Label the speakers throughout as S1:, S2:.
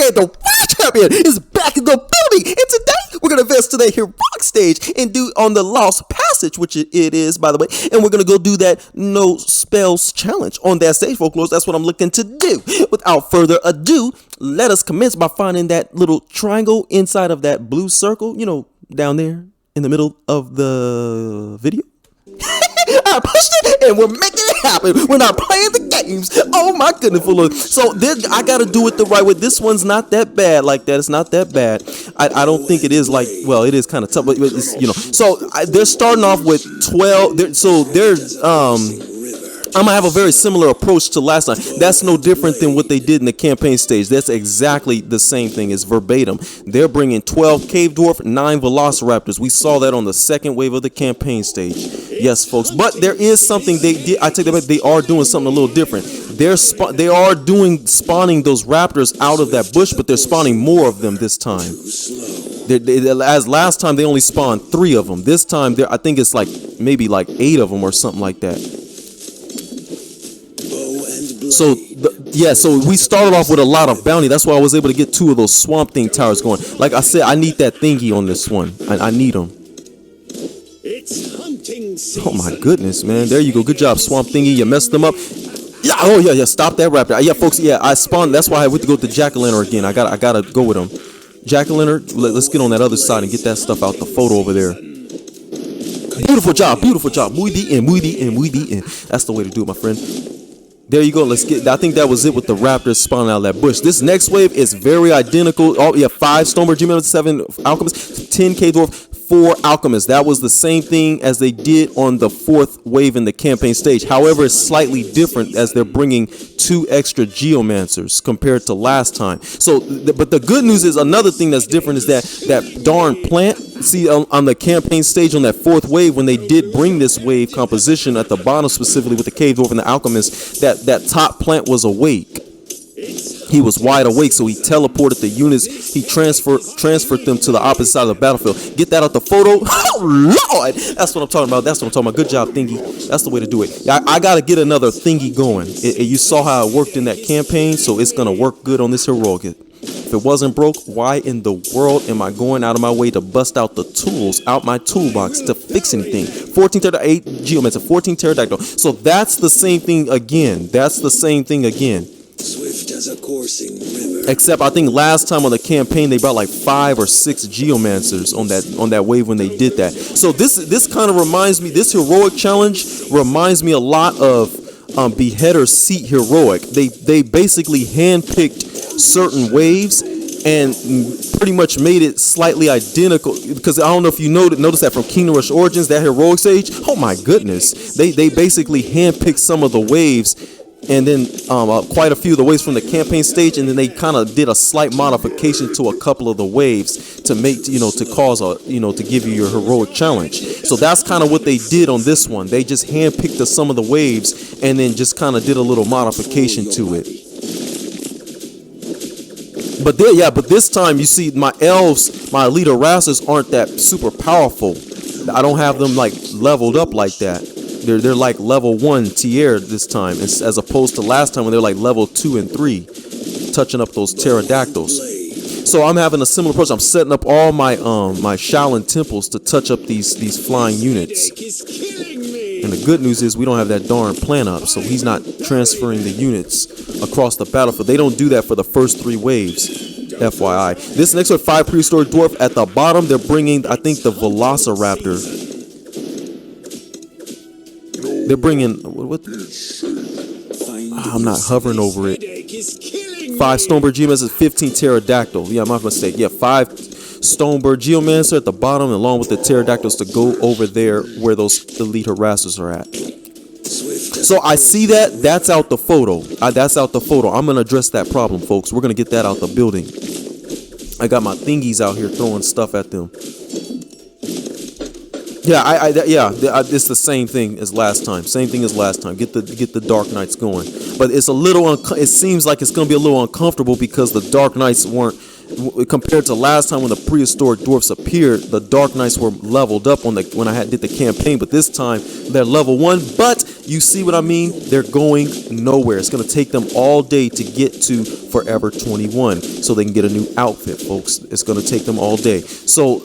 S1: and the world champion is back in the building. And today we're gonna advance to the heroic stage and do on the Lost Passage, which it is, by the way. And we're gonna go do that no spells challenge on that stage, folklore. That's what I'm looking to do. Without further ado, let us commence by finding that little triangle inside of that blue circle, you know, down there in the middle of the video. I pushed it and we're making it happen. We're not playing the games. Oh my goodness. So I gotta do it the right way. This one's not that bad like that. It's not that bad. I don't think it is like, well, it is kind of tough, but it's, you know. So they're starting off with 12. So there's I'm gonna have a very similar approach to last time. That's no different than what they did in the campaign stage. That's exactly the same thing as verbatim. They're bringing 12 cave dwarf, 9 velociraptors. We saw that on the second wave of the campaign stage. Yes, folks. But there is something they did. I take that back. They are doing something a little different. They are spawning those raptors out of that bush, but they're spawning more of them this time. As last time they only spawned 3 of them. This time I think it's like maybe like 8 of them or something like that. So so we started off with a lot of bounty. That's why I was able to get 2 of those swamp thing towers going. Like I said, I need that thingy on this one. I need them.
S2: It's hunting season.
S1: Oh my goodness, man. There you go. Good job, swamp thingy. You messed them up. Yeah. Oh yeah. Stop that raptor. Yeah, folks. Yeah, I spawned. That's why I went to go to jack-o'-lantern again. I gotta go with him. Jack-o'-lantern. Let's get on that other side and get that stuff out the photo over there. Beautiful job. Beautiful job. Muy bien. That's the way to do it, my friend. There you go. Let's get. I think that was it with the raptors spawning out of that bush. This next wave is very identical. Oh yeah, 5 Stonebird G-Men, 7 alchemists, 10 K dwarf, 4 alchemists. That was the same thing as they did on the 4th wave in the campaign stage. However, it's slightly different as they're bringing 2 extra geomancers compared to last time. So, but the good news is another thing that's different is that darn plant. See, on the campaign stage on that 4th wave, when they did bring this wave composition at the bottom, specifically with the cave dwarf and the alchemist, that top plant was awake. He was wide awake, so he teleported the units. He transferred them to the opposite side of the battlefield. Get that out the photo. Oh Lord, that's what I'm talking about. That's what I'm talking about. Good job, thingy. That's the way to do it. I gotta get another thingy going. You saw how it worked in that campaign, so it's gonna work good on this heroic. If it wasn't broke, why in the world am I going out of my way to bust out the tools out my toolbox to fix anything? 14 pterodactyl, 8 geomancer, 14 pterodactyl. So that's the same thing again.
S2: Swift as a coursing river.
S1: Except I think last time on the campaign they brought like 5 or 6 geomancers on that wave when they did that. So this kind of reminds me. This heroic challenge reminds me a lot of Beheader seat heroic. They basically handpicked certain waves and pretty much made it slightly identical, because I don't know if you noticed that from Kingdom Rush Origins, that heroic stage. Oh my goodness, they basically handpicked some of the waves, and then quite a few of the waves from the campaign stage, and then they kind of did a slight modification to a couple of the waves to make, to cause to give you your heroic challenge. So that's kind of what they did on this one. They just handpicked some of the waves and then just kind of did a little modification to it. But this time you see my elves, my elite harassers aren't that super powerful. I don't have them like leveled up like that. They're like level 1 tier this time, as opposed to last time when they're like level 2 and 3, touching up those pterodactyls. So I'm having a similar approach. I'm setting up all my my Shaolin temples to touch up these flying units. And the good news is we don't have that darn plant up, so he's not transferring the units across the battlefield. They don't do that for the first 3 waves, FYI. This next one, 5 prehistoric dwarf. At the bottom, they're bringing, I think, the velociraptor. They're bringing, what? I'm not hovering over it. 5 Stonebird Geomancer, 15 pterodactyl. Yeah, my mistake. Yeah, 5 Stonebird Geomancer at the bottom, along with the pterodactyls to go over there where those elite harassers are at. So I see that. That's out the photo. That's out the photo. I'm going to address that problem, folks. We're going to get that out the building. I got my thingies out here throwing stuff at them. Yeah, it's the same thing as last time. Same thing as last time. Get the Dark Knights going. But it's a little. It seems like it's going to be a little uncomfortable because the Dark Knights weren't, compared to last time when the prehistoric dwarfs appeared. The Dark Knights were leveled up when I did the campaign, but this time they're level 1. But You see what I mean? They're going nowhere. It's going to take them all day to get to Forever 21 so they can get a new outfit, folks. It's going to take them all day. So,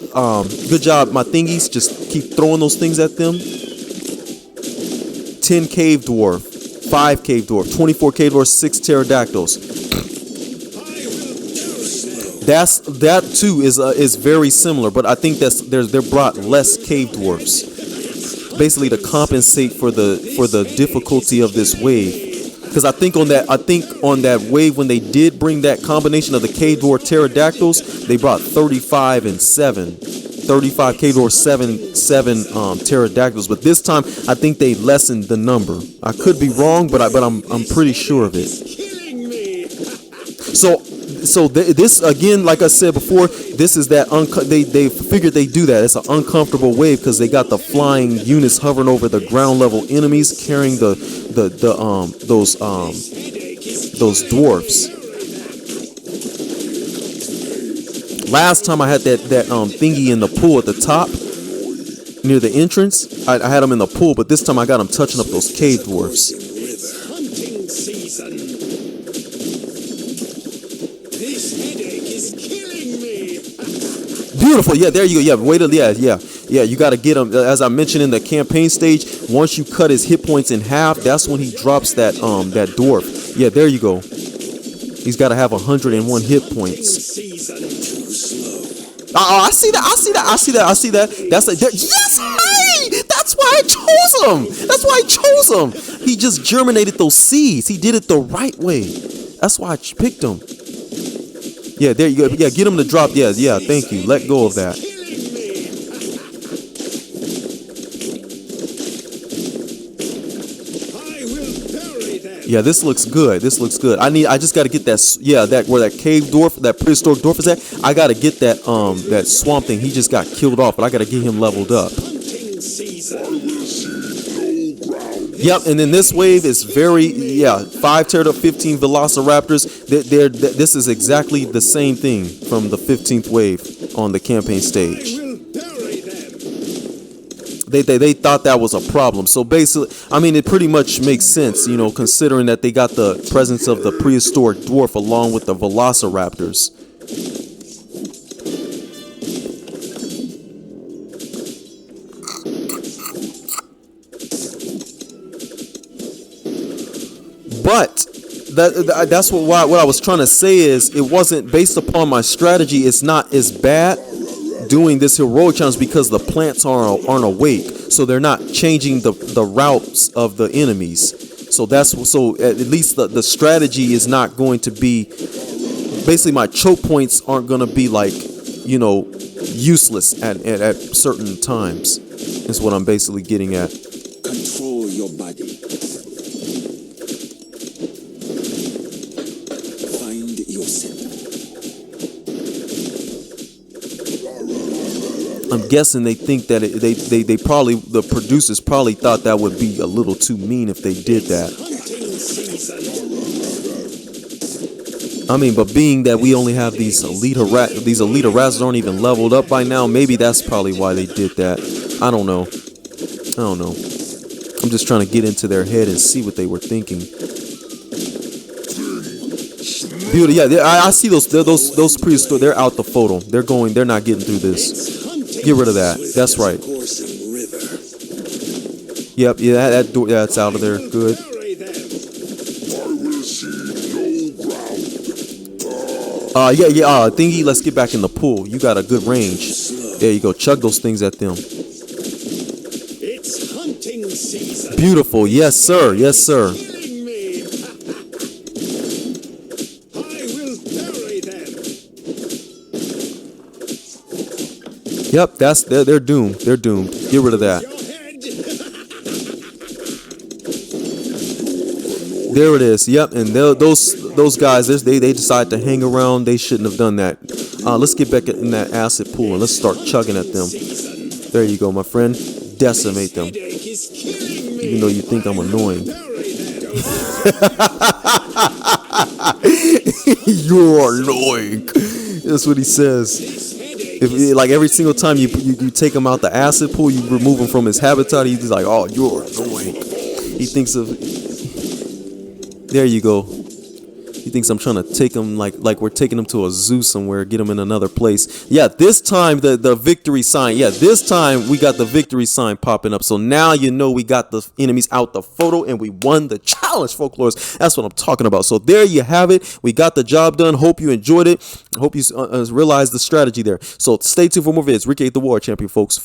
S1: good job, my thingies. Just keep throwing those things at them. 10 cave dwarf, 5 cave dwarf, 24 cave dwarf, 6 pterodactyls. That too is very similar, but I think they're brought less cave dwarfs, basically to compensate for the difficulty of this wave. Because I think on that wave when they did bring that combination of the cave dwarf pterodactyls, they brought 35 and 7. 35 cave dwarf, 7 pterodactyls, but this time I think they lessened the number. I could be wrong, but I'm pretty sure of it. So this again, like I said before, this is that they figured they do that. It's an uncomfortable wave because they got the flying units hovering over the ground level enemies carrying those dwarfs. Last time I had that thingy in the pool at the top near the entrance. I had them in the pool, but this time I got them touching up those cave dwarfs.
S2: Hunting season. This headache is killing me.
S1: Beautiful. Yeah, there you go. Yeah, wait till yeah. You got to get him. As I mentioned in the campaign stage, once you cut his hit points in half, that's when he drops that dwarf. Yeah, there you go. He's got to have 101 hit points. I see that. That's yes, hey! That's why I chose him. He just germinated those seeds. He did it the right way. That's why I picked him. Yeah, there you go. Yeah, get him to drop. Yeah. Thank you. Let go of that. Yeah, this looks good. I just got to get that. Yeah, where that cave dwarf, that prehistoric dwarf is at. I got to get that that swamp thing. He just got killed off, but I got to get him leveled up. Yep, and then this wave is 5 pterodactyl, 15 velociraptors. This is exactly the same thing from the 15th wave on the campaign stage. They thought that was a problem. So basically, I mean, it pretty much makes sense, considering that they got the presence of the prehistoric dwarf along with the velociraptors. But that's what I was trying to say is it wasn't based upon my strategy. It's not as bad doing this heroic challenge because the plants aren't awake, so they're not changing the routes of the enemies. So at least the strategy is not going to be, basically my choke points aren't going to be like, useless at certain times. Is what I'm basically getting at.
S2: Control your body. Find your center.
S1: I'm guessing they think that they probably, the producers probably thought that would be a little too mean if they did that. I mean, but being that we only have these elite harassers aren't even leveled up by now, maybe that's probably why they did that. I don't know. I'm just trying to get into their head and see what they were thinking. Beauty, yeah, I see those prehistoric. They're out the photo. They're not getting through this. Get rid of that. That's right. Yep, yeah, that's out of there. Good. Thingy, let's get back in the pool. You got a good range. There you go. Chug those things at them.
S2: It's hunting season.
S1: Beautiful. Yes, sir. Yep, they're doomed. Get rid of that. There it is. Yep, and those guys, they decide to hang around. They shouldn't have done that. Let's get back in that acid pool and let's start chugging at them. There you go, my friend. Decimate them. Even though you think I'm annoying. You're annoying. That's what he says. If like every single time you take him out the acid pool, you remove him from his habitat, he's like, oh, you're annoying. He thinks of. There you go. He thinks I'm trying to take him like we're taking him to a zoo somewhere, get him in another place. Yeah, this time the victory sign. Yeah, this time we got the victory sign popping up. So now you know we got the enemies out the photo and we won the challenge, folklores. That's what I'm talking about. So there you have it. We got the job done. Hope you enjoyed it. Hope you realized the strategy there. So stay tuned for more vids. Ricky the War Champion, folks.